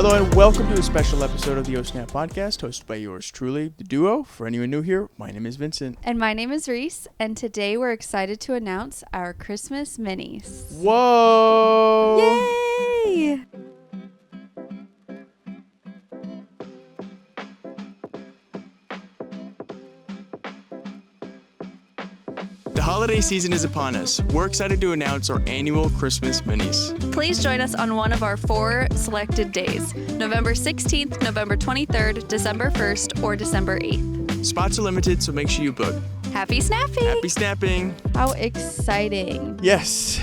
Hello and welcome to a special episode of the O-Snap podcast, hosted by yours truly, the duo. For anyone new here, my name is Vincent. And my name is Reese, and today we're excited to announce our Christmas minis. Whoa! Yay! The holiday season is upon us. We're excited to announce our annual Christmas minis. Please join us on one of our 4 selected days, November 16th, November 23rd, December 1st, or December 8th. Spots are limited, so make sure you book. Happy snapping! Happy snapping! How exciting. Yes,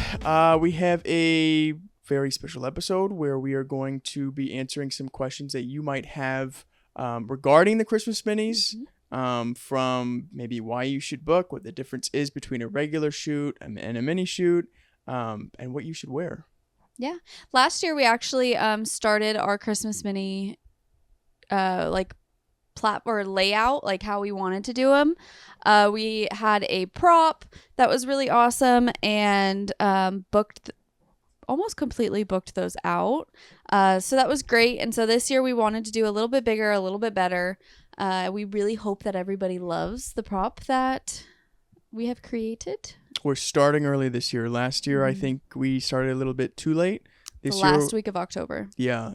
we have a very special episode where we are going to be answering some questions that you might have regarding the Christmas minis. From maybe why you should book, what the difference is between a regular shoot and a mini shoot, and what you should wear. Yeah. Last year we actually started our Christmas mini layout, like how we wanted to do them. We had a prop that was really awesome and almost completely booked those out. So that was great. And so this year we wanted to do a little bit bigger, a little bit better. We really hope that everybody loves the prop that we have created. We're starting early this year. Last year, I think we started a little bit too late. The last week of October. Yeah.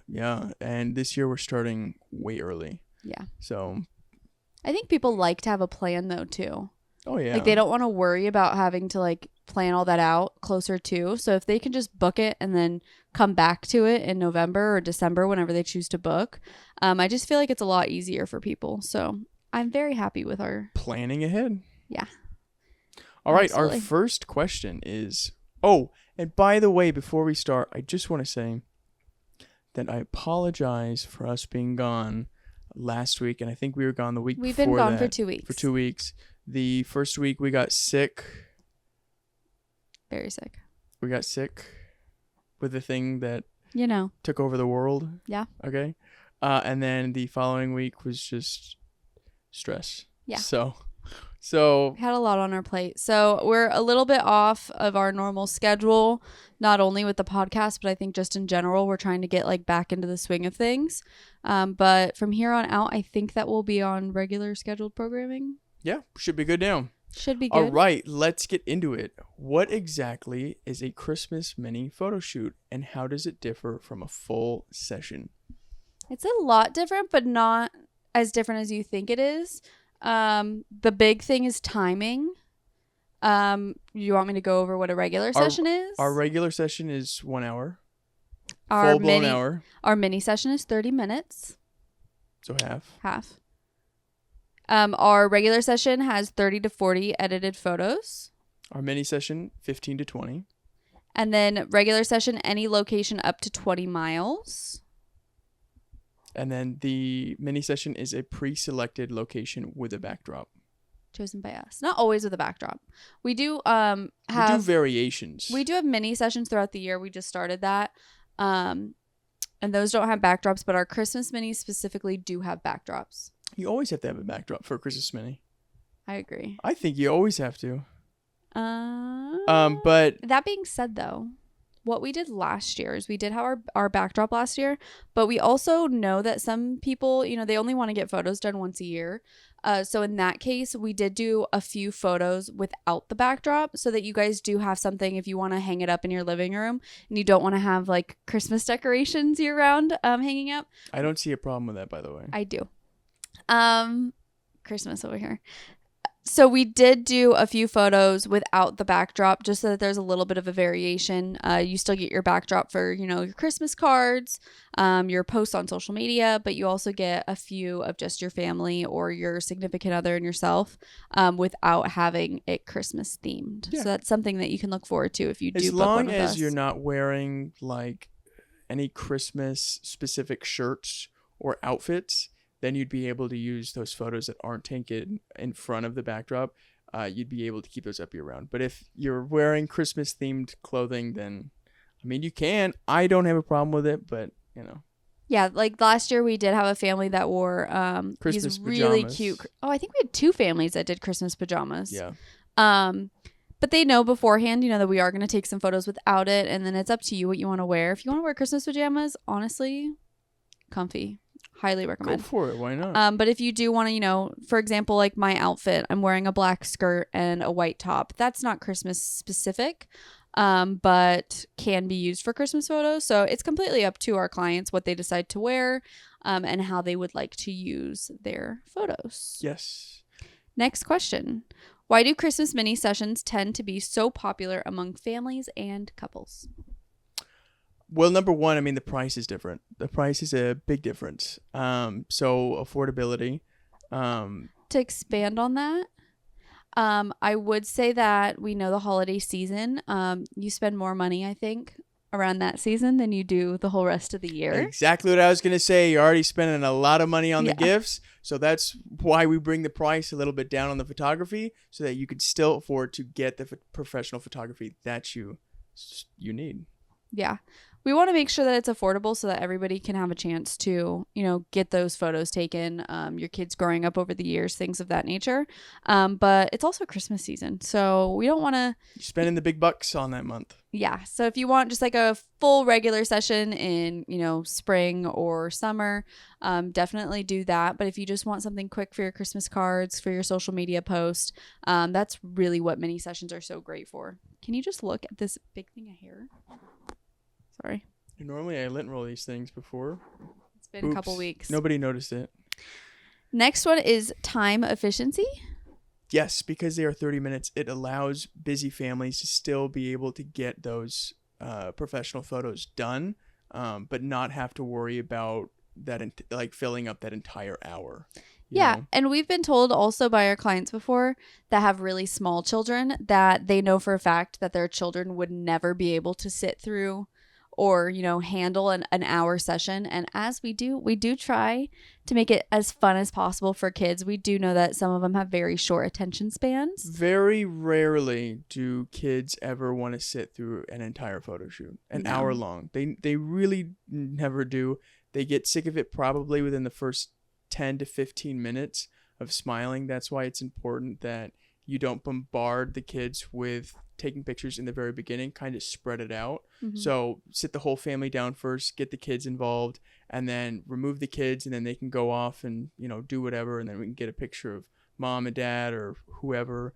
And this year we're starting way early. Yeah. So I think people like to have a plan though too. Oh yeah. Like they don't want to worry about having to like plan all that out closer to. So if they can just book it and then come back to it in November or December, whenever they choose to book, I just feel like it's a lot easier for people. So I'm very happy with our planning ahead. Yeah. All right. Absolutely. Our first question is, and by the way, before we start, I just want to say that I apologize for us being gone last week. And I think we were gone the week before that. We've been gone for 2 weeks. For 2 weeks. The first week we got sick. Very sick. We got sick with the thing that took over the world. Yeah. Okay. And then the following week was just stress. Yeah. So we had a lot on our plate. So we're a little bit off of our normal schedule, not only with the podcast, but I think just in general, we're trying to get like back into the swing of things. But from here on out, I think that we'll be on regular scheduled programming. Yeah, should be good now. Should be good. All right, let's get into it. What exactly is a Christmas mini photo shoot, and how does it differ from a full session? It's a lot different, but not as different as you think it is. The big thing is timing. You want me to go over what a regular session is? Our regular session is 1 hour. Our full-blown hour. Our mini session is 30 minutes. So half. Our regular session has 30 to 40 edited photos. Our mini session, 15 to 20. And then regular session, any location up to 20 miles. And then the mini session is a pre-selected location with a backdrop. Chosen by us. Not always with a backdrop. We do we do variations. We do have mini sessions throughout the year. We just started that. And those don't have backdrops, but our Christmas minis specifically do have backdrops. You always have to have a backdrop for a Christmas mini. I agree. I think you always have to. But that being said, though, what we did last year is we did have our backdrop last year, but we also know that some people, they only want to get photos done once a year. So in that case, we did do a few photos without the backdrop so that you guys do have something if you want to hang it up in your living room and you don't want to have like Christmas decorations year round hanging up. I don't see a problem with that, by the way. I do. Christmas over here. So we did do a few photos without the backdrop just so that there's a little bit of a variation. You still get your backdrop for, your Christmas cards, your posts on social media, but you also get a few of just your family or your significant other and yourself without having it Christmas themed. Yeah. So that's something that you can look forward to if you do book one with us. As long as you're not wearing like any Christmas specific shirts or outfits, then you'd be able to use those photos that aren't taken in front of the backdrop. You'd be able to keep those up year round. But if you're wearing Christmas themed clothing, then, you can. I don't have a problem with it, but, Yeah, like last year we did have a family that wore Christmas these really pajamas. cute. I think we had 2 families that did Christmas pajamas. Yeah. But they know beforehand, that we are going to take some photos without it. And then it's up to you what you want to wear. If you want to wear Christmas pajamas, honestly, comfy. Highly Go recommend. for it. Why not? But if you do want to, for example, like my outfit, I'm wearing a black skirt and a white top. That's not Christmas specific, but can be used for Christmas photos. So it's completely up to our clients what they decide to wear, and how they would like to use their photos. Yes. Next question. Why do Christmas mini sessions tend to be so popular among families and couples? Well, number one, I mean, the price is different. The price is a big difference. So affordability. To expand on that, I would say that we know the holiday season. You spend more money, I think, around that season than you do the whole rest of the year. Exactly what I was going to say. You're already spending a lot of money on the Yeah. gifts. So that's why we bring the price a little bit down on the photography so that you could still afford to get the professional photography that you need. Yeah. We want to make sure that it's affordable so that everybody can have a chance to, get those photos taken. Your kids growing up over the years, things of that nature. But it's also Christmas season. So we don't want to. You're spending the big bucks on that month. Yeah. So if you want just like a full regular session in, spring or summer, definitely do that. But if you just want something quick for your Christmas cards, for your social media post, that's really what mini sessions are so great for. Can you just look at this big thing of hair? Sorry. Normally I lint roll these things before. It's been a couple weeks. Nobody noticed it. Next one is time efficiency. Yes, because they are 30 minutes, it allows busy families to still be able to get those professional photos done, but not have to worry about that, filling up that entire hour. Yeah. know? And we've been told also by our clients before that have really small children that they know for a fact that their children would never be able to sit through or, handle an hour session. And as we do try to make it as fun as possible for kids. We do know that some of them have very short attention spans. Very rarely do kids ever want to sit through an entire photo shoot, an No. hour long. They really never do. They get sick of it probably within the first 10 to 15 minutes of smiling. That's why it's important that you don't bombard the kids with taking pictures in the very beginning, kind of spread it out. Mhm. So sit the whole family down first, get the kids involved, and then remove the kids, and then they can go off and, do whatever, and then we can get a picture of mom and dad or whoever.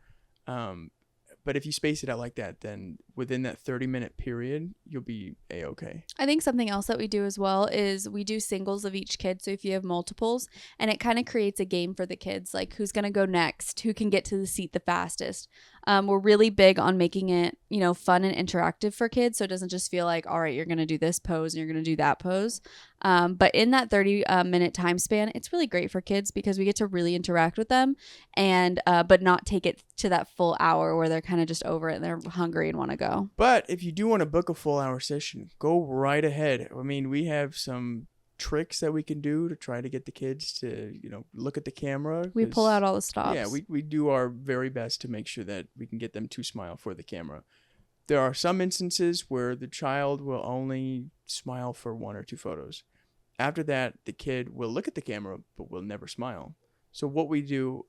But if you space it out like that, then within that 30-minute period, you'll be A-okay. I think something else that we do as well is we do singles of each kid. So if you have multiples, and it kind of creates a game for the kids, like who's going to go next, who can get to the seat the fastest. We're really big on making it, fun and interactive for kids. So it doesn't just feel like, all right, you're going to do this pose and you're going to do that pose. But in that 30-minute time span, it's really great for kids because we get to really interact with them and but not take it to that full hour where they're kind of just over it and they're hungry and want to go. But if you do want to book a full hour session, go right ahead. I mean, we have some tricks that we can do to try to get the kids to, look at the camera. We pull out all the stops. Yeah, we do our very best to make sure that we can get them to smile for the camera. There are some instances where the child will only smile for 1 or 2 photos. After that, the kid will look at the camera, but will never smile. So what we do,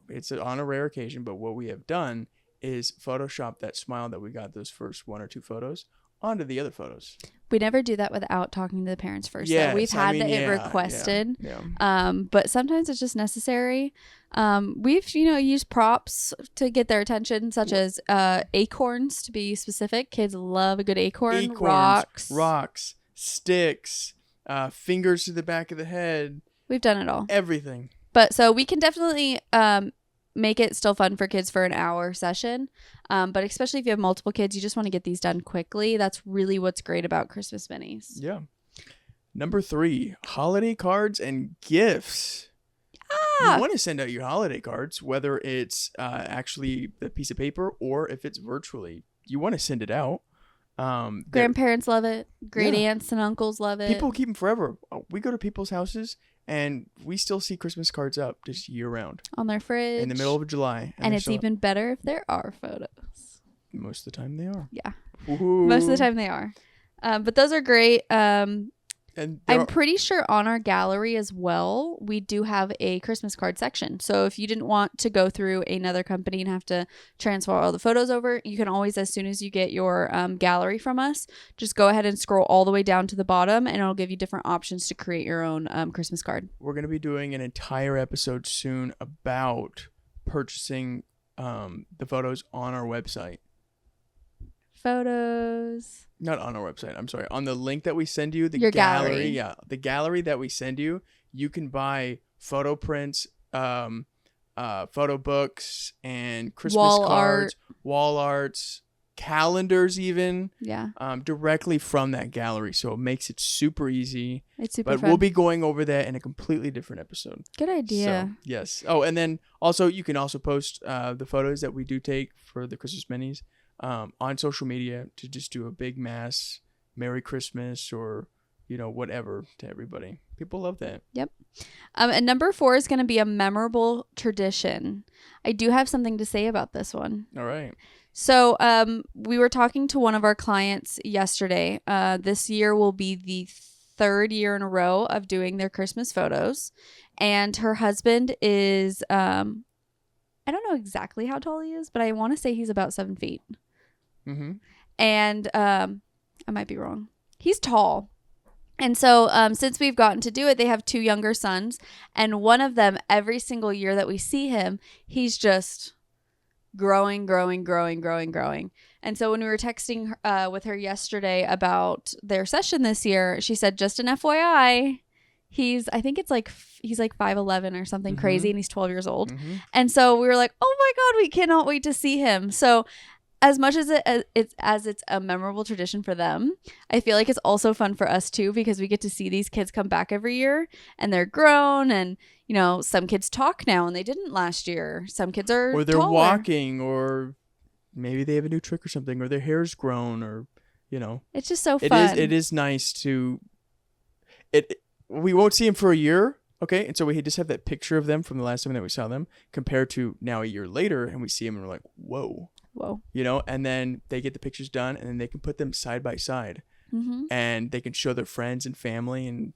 it's on a rare occasion, but what we have done is Photoshop that smile that we got those first 1 or 2 photos onto the other photos. We never do that without talking to the parents first. Yes, So we've had it yeah, requested. Yeah. But sometimes it's just necessary. We've, used props to get their attention, such as acorns, to be specific. Kids love a good acorn. Acorns, rocks, sticks, fingers to the back of the head. We've done it all. Everything. But so we can definitely make it still fun for kids for an hour session. But especially if you have multiple kids, you just want to get these done quickly. That's really what's great about Christmas minis. Yeah. Number 3, holiday cards and gifts. You want to send out your holiday cards, whether it's actually the piece of paper or if it's virtually. You want to send it out. Grandparents love it. Great Yeah. aunts and uncles love it. People keep them forever. We go to people's houses and we still see Christmas cards up just year round on their fridge. in the middle of July. And they're it's still- even better if there are photos. Most of the time they are. Yeah. Woo-hoo. Most of the time they are. But those are great. And I'm pretty sure on our gallery as well, we do have a Christmas card section. So if you didn't want to go through another company and have to transfer all the photos over, you can always, as soon as you get your gallery from us, just go ahead and scroll all the way down to the bottom, and it'll give you different options to create your own Christmas card. we're going to be doing an entire episode soon about purchasing the photos on our website. Photos. Not on our website. I'm sorry. On the link that we send you, the Your gallery. gallery. Yeah, the gallery that we send you, you can buy photo prints, photo books, and Christmas Wall cards, wall arts, calendars, even Yeah, directly from that gallery. So it makes it super easy. it's super But fun. we'll be going over that in a completely different episode. Good idea. So, yes. Oh, and then also you can also post the photos that we do take for the Christmas minis on social media to just do a big mass Merry Christmas or whatever to everybody. People love that. And number 4 is going to be a memorable tradition. I do have something to say about this one. All right. So we were talking to one of our clients yesterday. This year will be the 3rd year in a row of doing their Christmas photos. And her husband is, I don't know exactly how tall he is, but I want to say he's about 7 feet. Mm-hmm. And I might be wrong. He's tall. And so since we've gotten to do it, they have 2 younger sons. And one of them, every single year that we see him, he's just growing. And so when we were texting with her yesterday about their session this year, she said, just an FYI, I think it's like, he's like 5'11" or something crazy, and he's 12 years old. Mm-hmm. And so we were like, oh my God, we cannot wait to see him. So as much as it's a memorable tradition for them, I feel like it's also fun for us too, because we get to see these kids come back every year, and they're grown, and some kids talk now and they didn't last year. Some kids are Or they're taller. walking, or maybe they have a new trick or something, or their hair's grown, or It's just so fun. It is nice to we won't see them for a year, okay? And so we just have that picture of them from the last time that we saw them compared to now a year later, and we see them and we're like, whoa. Whoa. And then they get the pictures done, and then they can put them side by side, Mm-hmm. and they can show their friends and family, and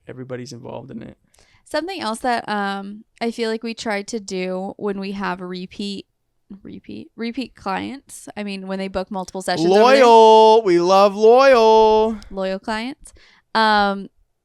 everybody's involved in it. Something else that I feel like we try to do when we have repeat clients. I mean, when they book multiple sessions. Loyal. We love loyal clients.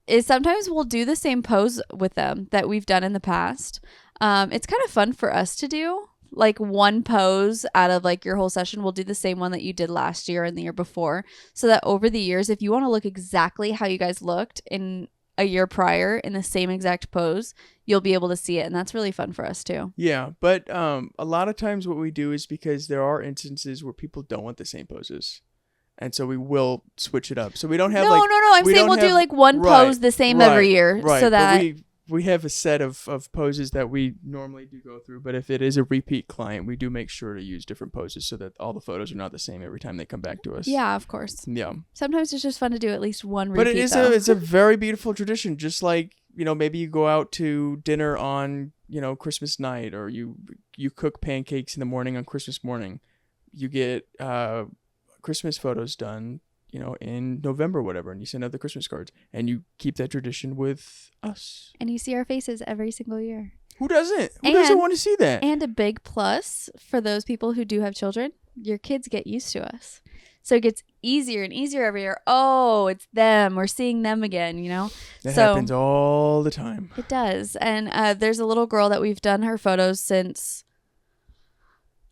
Is sometimes we'll do the same pose with them that we've done in the past. It's kind of fun for us to do. Like one pose out of like your whole session, we'll do the same one that you did last year and the year before, so that over the years, if you want to look exactly how you guys looked in a year prior in the same exact pose, you'll be able to see it. And that's really fun for us too. Yeah, but a lot of times what we do is because there are instances where people don't want the same poses, and so we will switch it up. So we don't have No. I'm we saying don't we'll do have- like one right, pose the same right, every year, right. so that But we have a set of poses that we normally do go through. But if it is a repeat client, we do make sure to use different poses so that all the photos are not the same every time they come back to us. yeah, of course. Yeah. Sometimes it's just fun to do at least one repeat. But it is though. it's a very beautiful tradition. Just like, maybe you go out to dinner on, Christmas night, or you cook pancakes in the morning on Christmas morning. You get Christmas photos done, in November or whatever, and you send out the Christmas cards, and you keep that tradition with us. And you see our faces every single year. Who doesn't? Who doesn't And- want to see that? And a big plus for those people who do have children, your kids get used to us. So it gets easier and easier every year. Oh, it's them. We're seeing them again, That so- happens all the time. It does. And there's a little girl that we've done her photos since,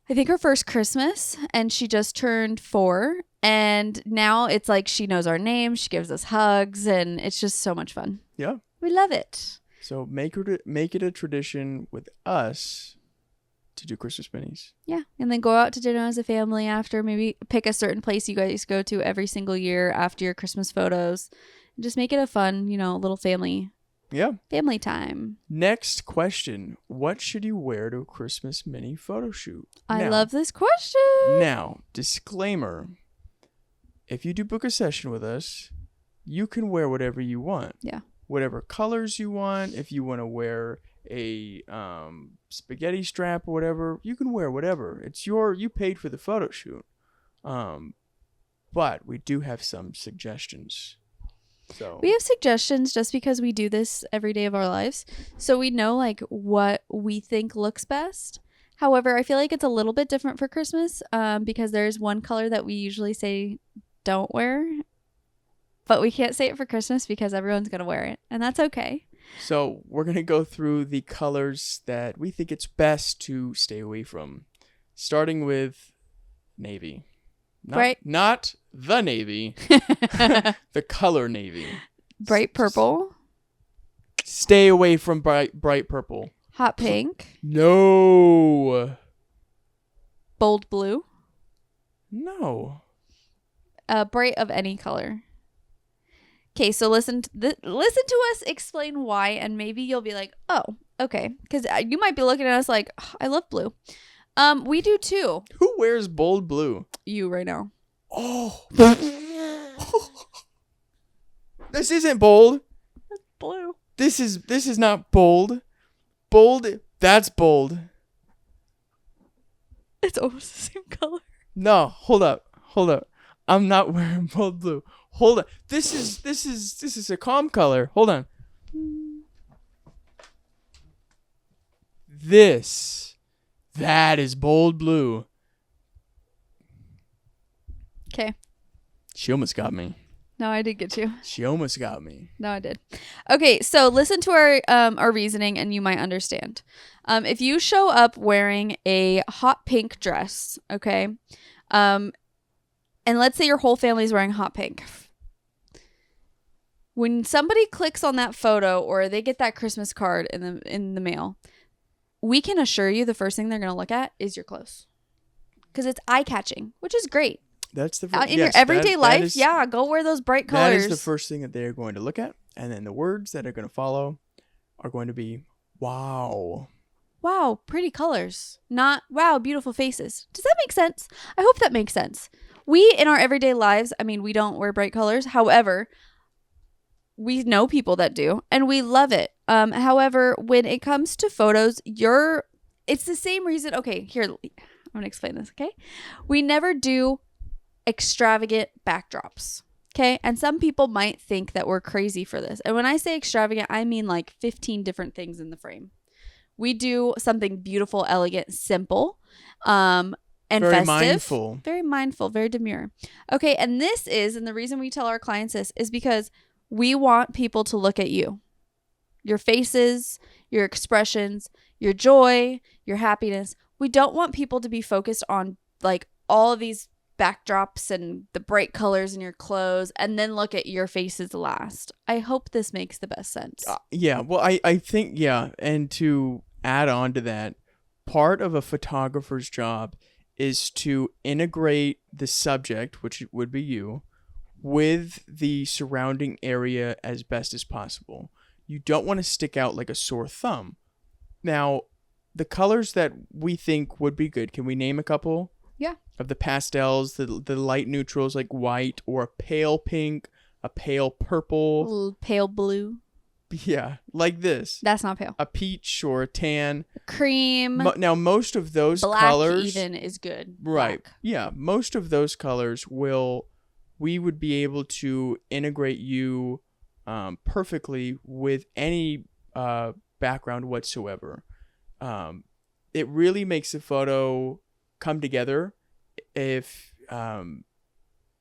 I think, her first Christmas. And she just turned 4. And now it's like she knows our names. She gives us hugs. And it's just so much fun. Yeah. We love it. So make it a tradition with us to do Christmas minis. Yeah. And then go out to dinner as a family after. Maybe pick a certain place you guys go to every single year after your Christmas photos. And just make it a fun, little family time. Next question. What should you wear to a Christmas mini photo shoot? I love this question. Now, disclaimer. If you do book a session with us, you can wear whatever you want. Yeah. Whatever colors you want. If you want to wear a spaghetti strap or whatever, you can wear whatever. You paid for the photo shoot. But we do have some suggestions. So We have suggestions just because we do this every day of our lives. So we know like what we think looks best. However, I feel like it's a little bit different for Christmas because there's one color that we usually say don't wear. But we can't say it for Christmas because everyone's going to wear it. And that's okay. So we're going to go through the colors that we think it's best to stay away from. Starting with navy. Not the navy. The color navy. Bright purple. Stay away from bright purple. Hot pink. No. Bold blue. No. Bright of any color. Okay, so listen to us explain why, and maybe you'll be like, oh, okay. Because you might be looking at us like, oh, I love blue. We do too. Who wears bold blue? You right now. Oh. This isn't bold. That's blue. This is not bold. Bold, that's bold. It's almost the same color. No, hold up. I'm not wearing bold blue. Hold on. This is a calm color. Hold on. That is bold blue. Okay. She almost got me. No, I did get you. She almost got me. No, I did. Okay, so listen to our reasoning and you might understand. If you show up wearing a hot pink dress, okay, and let's say your whole family's wearing hot pink. When somebody clicks on that photo or they get that Christmas card in the mail, we can assure you the first thing they're going to look at is your clothes. Because it's eye-catching, which is great. That's the in your everyday life, go wear those bright colors. That is the first thing that they are going to look at. And then the words that are going to follow are going to be, wow. Wow, pretty colors. Not, wow, beautiful faces. Does that make sense? I hope that makes sense. We, in our everyday lives, I mean, we don't wear bright colors. However, we know people that do, and we love it. However, when it comes to photos, it's the same reason. Okay, here, I'm going to explain this, okay? We never do extravagant backdrops, okay? And some people might think that we're crazy for this. And when I say extravagant, I mean like 15 different things in the frame. We do something beautiful, elegant, simple, and very festive. Very mindful, very demure. Okay, and the reason we tell our clients this is because we want people to look at you. Your faces, your expressions, your joy, your happiness. We don't want people to be focused on like all of these backdrops and the bright colors in your clothes and then look at your faces last. I hope this makes the best sense. Yeah, well, I think, yeah. And to add on to that, part of a photographer's job is to integrate the subject, which would be you, with the surrounding area as best as possible. You don't want to stick out like a sore thumb. Now, the colors that we think would be good, can we name a couple? Yeah. Of the pastels, the light neutrals like white or a pale pink, a pale purple. Pale blue. Yeah, like this. That's not pale. A peach or a tan. Cream. Now, most of those black colors. Even is good. Right. Black. Yeah, most of those colors we would be able to integrate you perfectly with any background whatsoever. It really makes a photo come together if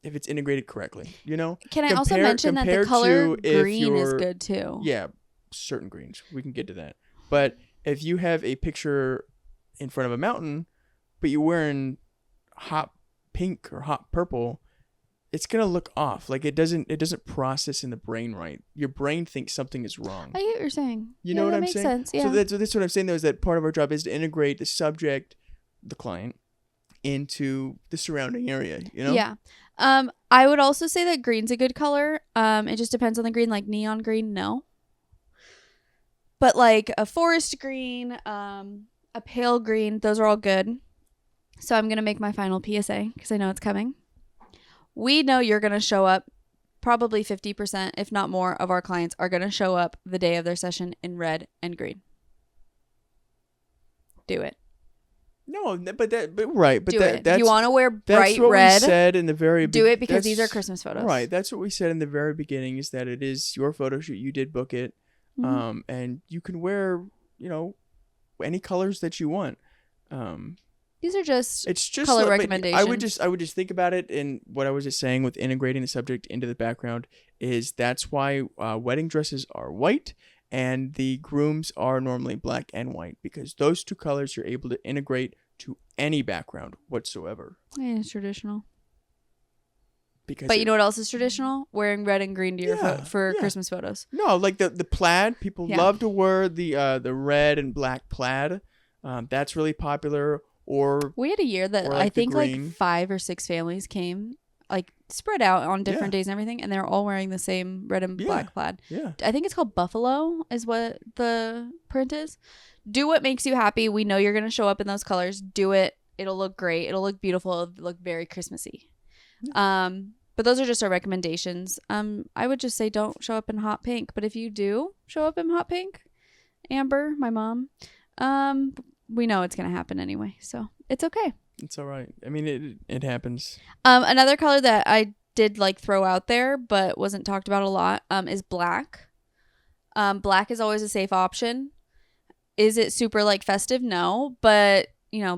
it's integrated correctly, you know? Can I also mention that the color green is good too? Yeah, certain greens. We can get to that. But if you have a picture in front of a mountain, but you're wearing hot pink or hot purple, it's gonna look off. Like it doesn't process in the brain right. Your brain thinks something is wrong. I get what you're saying. You know what I'm saying? Sense, yeah. So that's what I'm saying though, is that part of our job is to integrate the subject, the client, into the surrounding area, you know? Yeah. I would also say that green's a good color. It just depends on the green, like neon green, no. But like a forest green, a pale green, those are all good. So I'm going to make my final PSA because I know it's coming. We know you're going to show up, probably 50%, if not more, of our clients are going to show up the day of their session in red and green. Do it. No, but right, but Do that it. that's If you want to wear that's bright what we red, said in the very do it because these are that's- Christmas photos. Right, that's what we said in the very beginning is that it is your photo shoot. You did book it, Mhm. and you can wear any colors that you want. These are just It's just color but recommendations. I would just think about it, and what I was just saying with integrating the subject into the background is that's why wedding dresses are white and the grooms are normally black and white, because those two colors you're able to integrate to any background whatsoever. Yeah, it's traditional. Because But you know what else is traditional? Wearing red and green to your for yeah. Christmas photos. No, like the plaid. People Yeah. love to wear the red and black plaid. That's really popular. Or We had a year that Or I like the think like green. 5 or 6 families came, like spread out on different Yeah. days and everything, and they're all wearing the same red and Yeah. black plaid. yeah, I think it's called Buffalo is what the print is. Do what makes you happy. We know you're going to show up in those colors. Do it. It'll look great. It'll look beautiful. It'll look very Christmassy. But those are just our recommendations. I would just say don't show up in hot pink, but if you do show up in hot pink, Amber, my mom, we know it's going to happen anyway. So it's okay. it's all right. I mean, it happens. Another color that I did like throw out there but wasn't talked about a lot is black. Black is always a safe option. Is it super like festive? No, but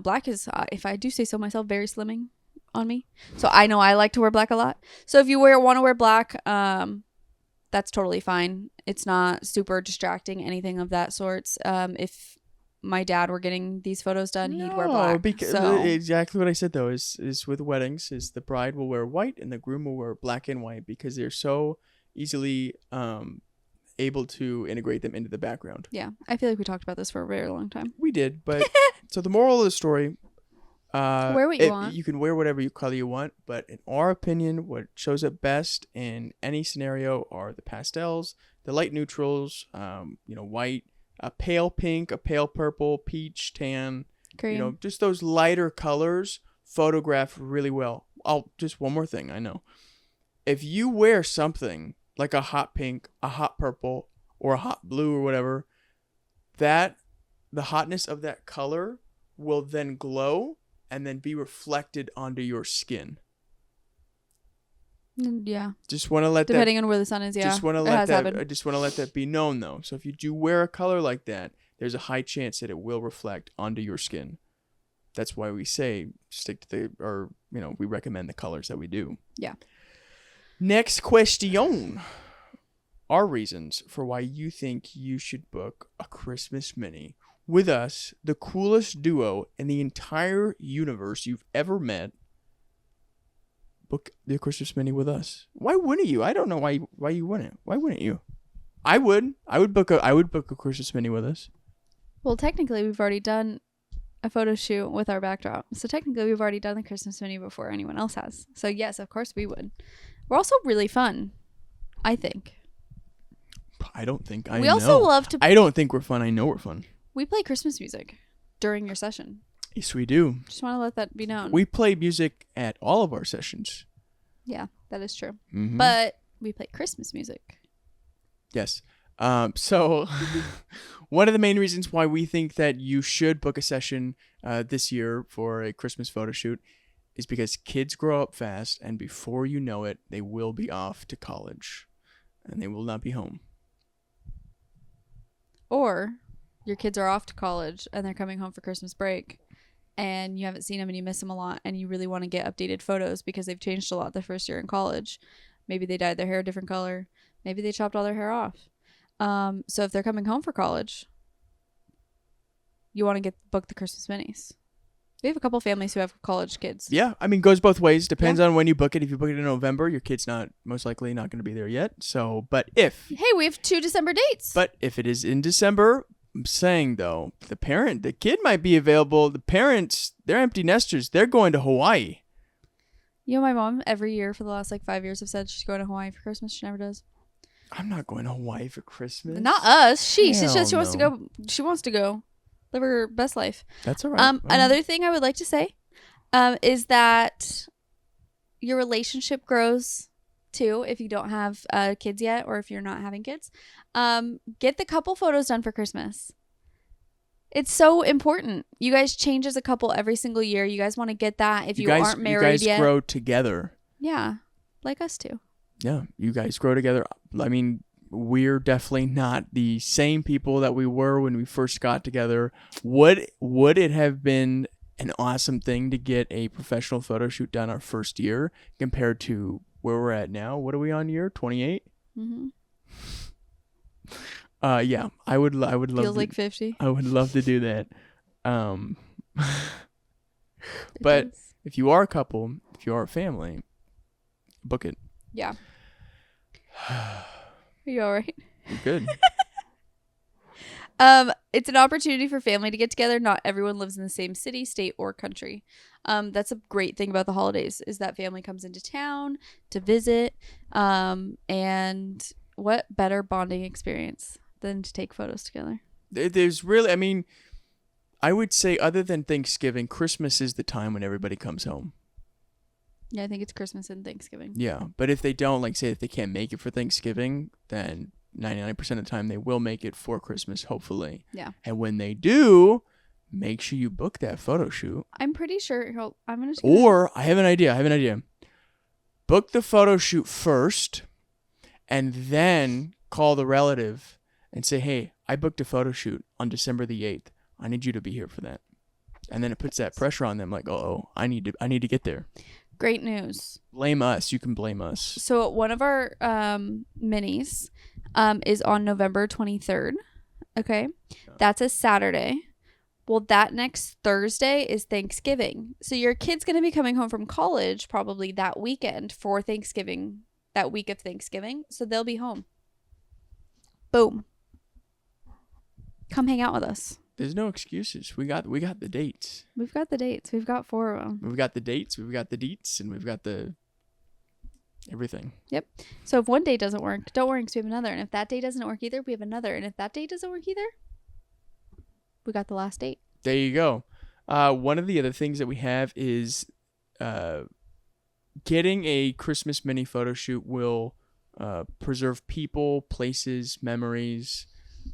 black is, if I do say so myself, very slimming on me. So I know I like to wear black a lot. So if you want to wear black, that's totally fine. It's not super distracting, anything of that sorts. If my dad were getting these photos done, he'd wear black. Because so exactly what I said though is with weddings is the bride will wear white and the groom will wear black and white because they're so easily able to integrate them into the background. yeah, I feel like we talked about this for a very long time. We did, but so the moral of the story, Wear what you want. You can wear whatever color you want, but in our opinion, what shows up best in any scenario are the pastels, the light neutrals, white, a pale pink, a pale purple, peach, tan, Cream. just those lighter colors photograph really well. Just one more thing, I know. If you wear something like a hot pink, a hot purple, or a hot blue or whatever, the hotness of that color will then glow and then be reflected onto your skin. Yeah. Just want to let Depending on where the sun is, yeah. Just want to it let has that. happened. I just want to let that be known, though. So if you do wear a color like that, there's a high chance that it will reflect onto your skin. That's why we say stick to we recommend the colors that we do. Yeah. Next question. Our reasons for why you think you should book a Christmas mini with us, the coolest duo in the entire universe you've ever met. Book the Christmas mini with us. Why wouldn't you? I don't know why you wouldn't. Why wouldn't you? I would. I would book a Christmas mini with us. Well, technically, we've already done a photo shoot with our backdrop. So technically, we've already done the Christmas mini before anyone else has. So yes, of course we would. We're also really fun, I think. I don't think I know. We also love to. I don't think we're fun. I know we're fun. We play Christmas music during your session. Yes, we do. Just want to let that be known. We play music at all of our sessions. Yeah, that is true. Mm-hmm. But we play Christmas music. Yes. So one of the main reasons why we think that you should book a session this year for a Christmas photo shoot is because kids grow up fast, and before you know it, they will be off to college, and they will not be home. Or your kids are off to college and they're coming home for Christmas break and you haven't seen them and you miss them a lot and you really want to get updated photos because they've changed a lot their first year in college. Maybe they dyed their hair a different color. Maybe they chopped all their hair off. So if they're coming home for college, you want to book the Christmas minis. We have a couple families who have college kids. Yeah, I mean, goes both ways. Depends on when you book it. If you book it in November, your kid's most likely not going to be there yet. So, but if Hey, we have 2 December dates. But if it is in December, I'm saying though, the kid might be available. The parents, they're empty nesters. They're going to Hawaii. You know, my mom every year for the last 5 years have said she's going to Hawaii for Christmas. She never does. I'm not going to Hawaii for Christmas. Not us. She Hell says she wants to no. go. She wants to go. Live her best life. That's all right. Another thing I would like to say is that your relationship grows too if you don't have kids yet or if you're not having kids. Get the couple photos done for Christmas. It's so important. You guys change as a couple every single year. You guys want to get that if you aren't married you guys yet. grow together. Yeah, like us too. Yeah, you guys grow together. I mean, we're definitely not the same people that we were when we first got together. Would it have been an awesome thing to get a professional photo shoot done our first year compared to where we're at now? What are we on, year 28? Mm-hmm. Yeah, I would love Feels like 50. I would love to do that. It But does. if you are a couple, if you are a family, book it. Yeah. Are you all right? You're good. It's an opportunity for family to get together. Not everyone lives in the same city, state, or country. That's a great thing about the holidays is that family comes into town to visit. And what better bonding experience than to take photos together? There's really, I mean, I would say other than Thanksgiving, Christmas is the time when everybody comes home. Yeah, I think it's Christmas and Thanksgiving. Yeah, but if they don't, like, say if they can't make it for Thanksgiving, then 99% of the time they will make it for Christmas, hopefully. Yeah. And when they do, make sure you book that photo shoot. I'm pretty sure I'm gonna. Or I have an idea. Book the photo shoot first, and then call the relative and say, "Hey, I booked a photo shoot on December the 8th. I need you to be here for that." And then it puts that pressure on them, like, "Oh, I need to get there." Great news. Blame us. You can blame us. So one of our minis is on November 23rd. Okay. That's a Saturday. Well, that next Thursday is Thanksgiving. So your kid's going to be coming home from college probably that weekend for Thanksgiving, that week of Thanksgiving. So they'll be home. Boom. Come hang out with us. There's no excuses. We got the dates. We've got the dates. We've got 4 of them. We've got the dates. We've got the deets, and we've got the everything. Yep. So if one day doesn't work, don't worry because we have another. And if that day doesn't work either, we have another. And if that day doesn't work either, we got the last date. There you go. One of the other things that we have is getting a Christmas mini photo shoot will preserve people, places, memories.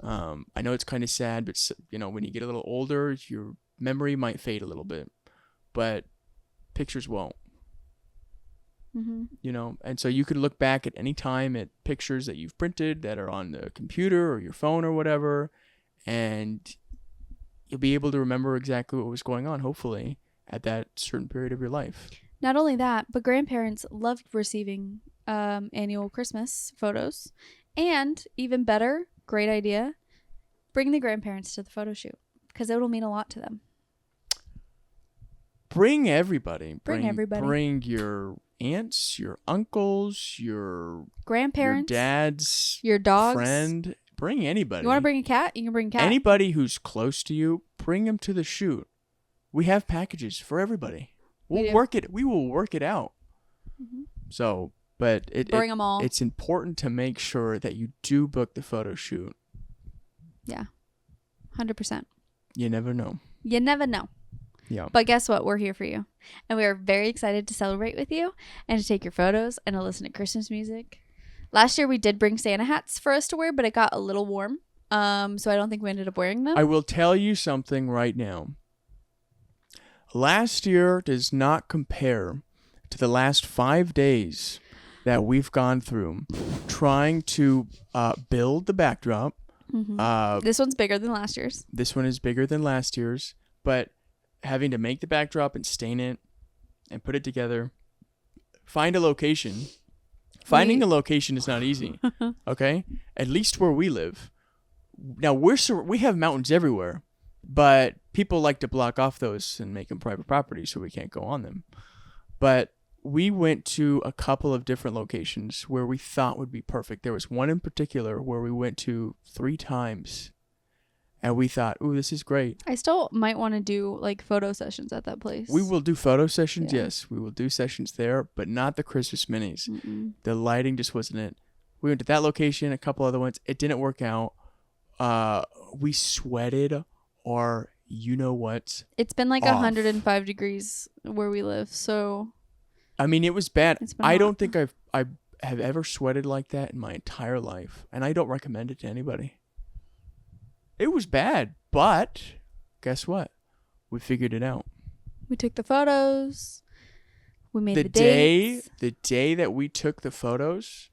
I know it's kind of sad, but when you get a little older, your memory might fade a little bit, but pictures won't. Mm-hmm. And so you could look back at any time at pictures that you've printed that are on the computer or your phone or whatever, and you'll be able to remember exactly what was going on, hopefully, at that certain period of your life. Not only that, but grandparents loved receiving annual Christmas photos. And even better, great idea, bring the grandparents to the photo shoot because it'll mean a lot to them. Bring everybody. Bring everybody. Bring your aunts, your uncles, your grandparents, your dads, your dogs, friend. Bring anybody. You want to bring a cat? You can bring a cat. Anybody who's close to you, bring them to the shoot. We have packages for everybody. We will work it out. Mm-hmm. So, but bring them all. It's important to make sure that you do book the photo shoot. Yeah, 100%. You never know. You never know. Yeah. But guess what? We're here for you. And we are very excited to celebrate with you and to take your photos and to listen to Christmas music. Last year we did bring Santa hats for us to wear, but it got a little warm. So I don't think we ended up wearing them. I will tell you something right now. Last year does not compare to the last 5 days that we've gone through trying to build the backdrop. Mm-hmm. This one's bigger than last year's. This one is bigger than last year's, but having to make the backdrop and stain it and put it together, find a location. Finding a location is not easy, okay? At least where we live. Now, we have mountains everywhere, but people like to block off those and make them private property so we can't go on them. But we went to a couple of different locations where we thought would be perfect. There was one in particular where we went to 3 times, and we thought, ooh, this is great. I still might want to do like photo sessions at that place. We will do photo sessions, Yeah. yes. We will do sessions there, but not the Christmas minis. Mm-mm. The lighting just wasn't it. We went to that location, a couple other ones. It didn't work out. We sweated our you-know-what. It's been like off. 105 degrees where we live, so... I mean, it was bad. It's been I hot. don't think I have ever sweated like that in my entire life, and I don't recommend it to anybody. It was bad, but guess what? We figured it out. We took the photos. We made the dates. The day that we took the photos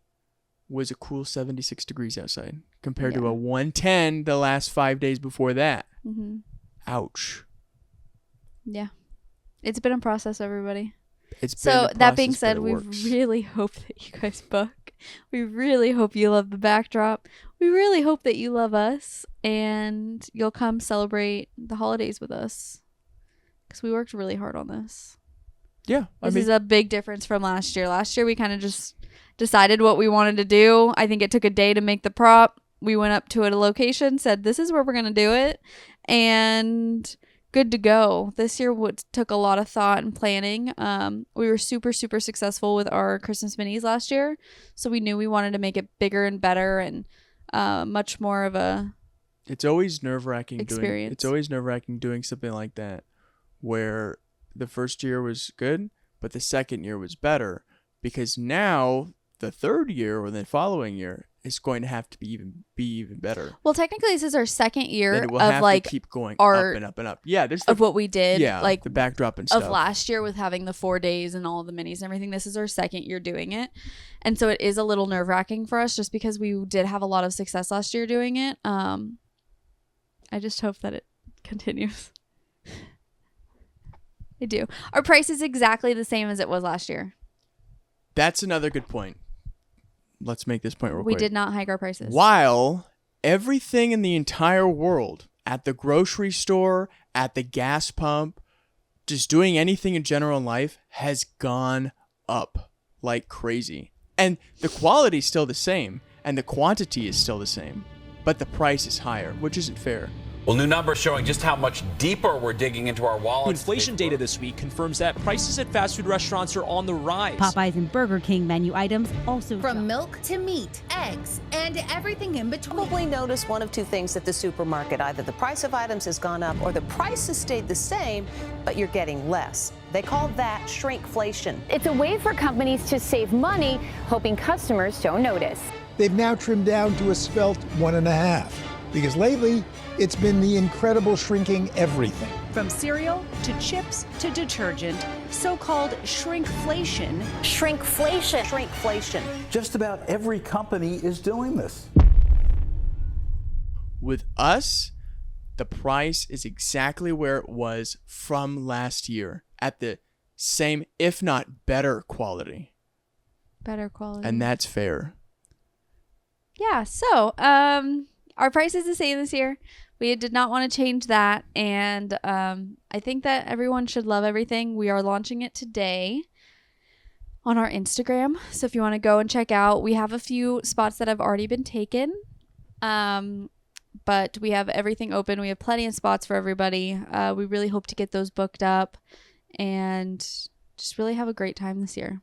was a cool 76 degrees outside compared to a 110 the last 5 days before that. Mm-hmm. Ouch. Yeah. It's been a process, everybody. It's been a process, that being said, but we it works. really hope that you guys book. We really hope you love the backdrop. We really hope that you love us and you'll come celebrate the holidays with us because we worked really hard on this. Yeah. This is a big difference from last year. Last year, we kind of just decided what we wanted to do. I think it took a day to make the prop. We went up to a location, said, this is where we're going to do it. And good to go. This year took a lot of thought and planning. We were super, super successful with our Christmas minis last year. So we knew we wanted to make it bigger and better and much more of a It's always nerve-wracking experience. It's always nerve-wracking doing something like that where the first year was good, but the second year was better because now the third year or the following year is going to have to be even better. Well, technically, this is our second year And it will of have like to keep going art up and up and up. Yeah, there's of what we did. Like the backdrop and stuff of last year with having the 4 days and all the minis and everything. This is our second year doing it. And so it is a little nerve wracking for us just because we did have a lot of success last year doing it. I just hope that it continues. I do. Our price is exactly the same as it was last year. That's another good point. Let's make this point real quick. We did not hike our prices. While everything in the entire world, at the grocery store, at the gas pump, just doing anything in general in life has gone up like crazy. And the quality is still the same and the quantity is still the same, but the price is higher, which isn't fair. Well, new numbers showing just how much deeper we're digging into our wallets. Inflation data this week confirms that prices at fast food restaurants are on the rise. Popeyes and Burger King menu items also from milk to meat, eggs, and everything in between. Probably notice one of two things at the supermarket. Either the price of items has gone up or the price has stayed the same, but you're getting less. They call that shrinkflation. It's a way for companies to save money, hoping customers don't notice. They've now trimmed down to a svelte 1.5, because lately it's been the incredible shrinking everything. from cereal to chips to detergent, so-called shrinkflation. Shrinkflation. Shrinkflation. Just about every company is doing this. With us, the price is exactly where it was from last year at the same, if not better quality. Better quality. And that's fair. Yeah, so our price is the same this year. We did not want to change that, and I think that everyone should love everything. We are launching it today on our Instagram, so if you want to go and check out, we have a few spots that have already been taken, but we have everything open. We have plenty of spots for everybody. We really hope to get those booked up and just really have a great time this year.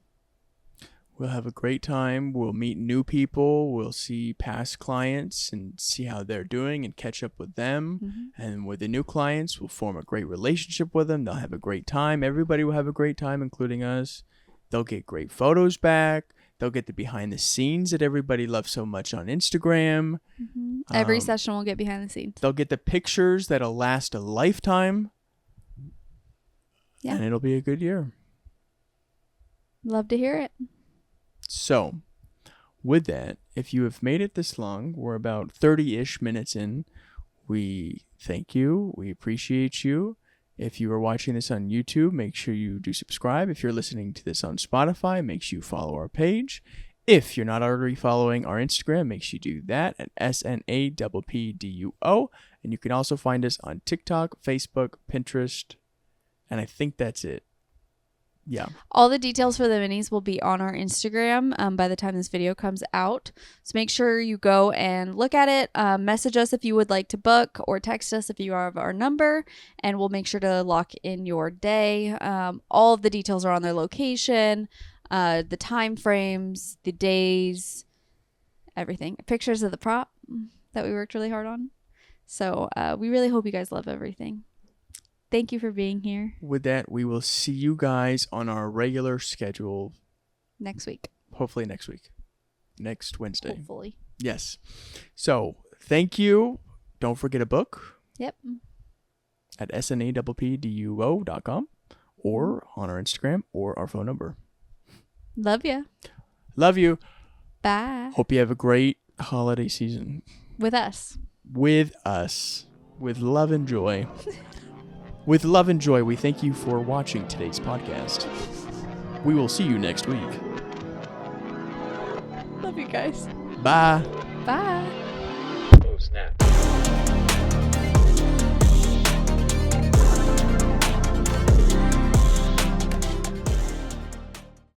We'll have a great time. We'll meet new people. We'll see past clients and see how they're doing and catch up with them. Mm-hmm. And with the new clients, we'll form a great relationship with them. They'll have a great time. Everybody will have a great time, including us. They'll get great photos back. They'll get the behind the scenes that everybody loves so much on Instagram. Mm-hmm. Every session will get behind the scenes. They'll get the pictures that'll last a lifetime. Yeah. And it'll be a good year. Love to hear it. So, with that, if you have made it this long, we're about 30-ish minutes in. We thank you. We appreciate you. If you are watching this on YouTube, make sure you do subscribe. If you're listening to this on Spotify, make sure you follow our page. If you're not already following our Instagram, make sure you do that at SNAPPDUO. And you can also find us on TikTok, Facebook, Pinterest, and I think that's it. Yeah. All the details for the minis will be on our Instagram by the time this video comes out. So make sure you go and look at it. Message us if you would like to book or text us if you have our number. And we'll make sure to lock in your day. All of the details are on their location, the time frames, the days, everything. Pictures of the prop that we worked really hard on. So we really hope you guys love everything. Thank you for being here. With that, we will see you guys on our regular schedule. Next week. Hopefully next week. Next Wednesday. Hopefully. Yes. So, thank you. Don't forget a book. Yep. at snappduo.com or on our Instagram or our phone number. Love ya. Love you. Bye. Hope you have a great holiday season. With us. With us. With love and joy. With love and joy, we thank you for watching today's podcast. We will see you next week. Love you guys. Bye. Bye. Oh, snap.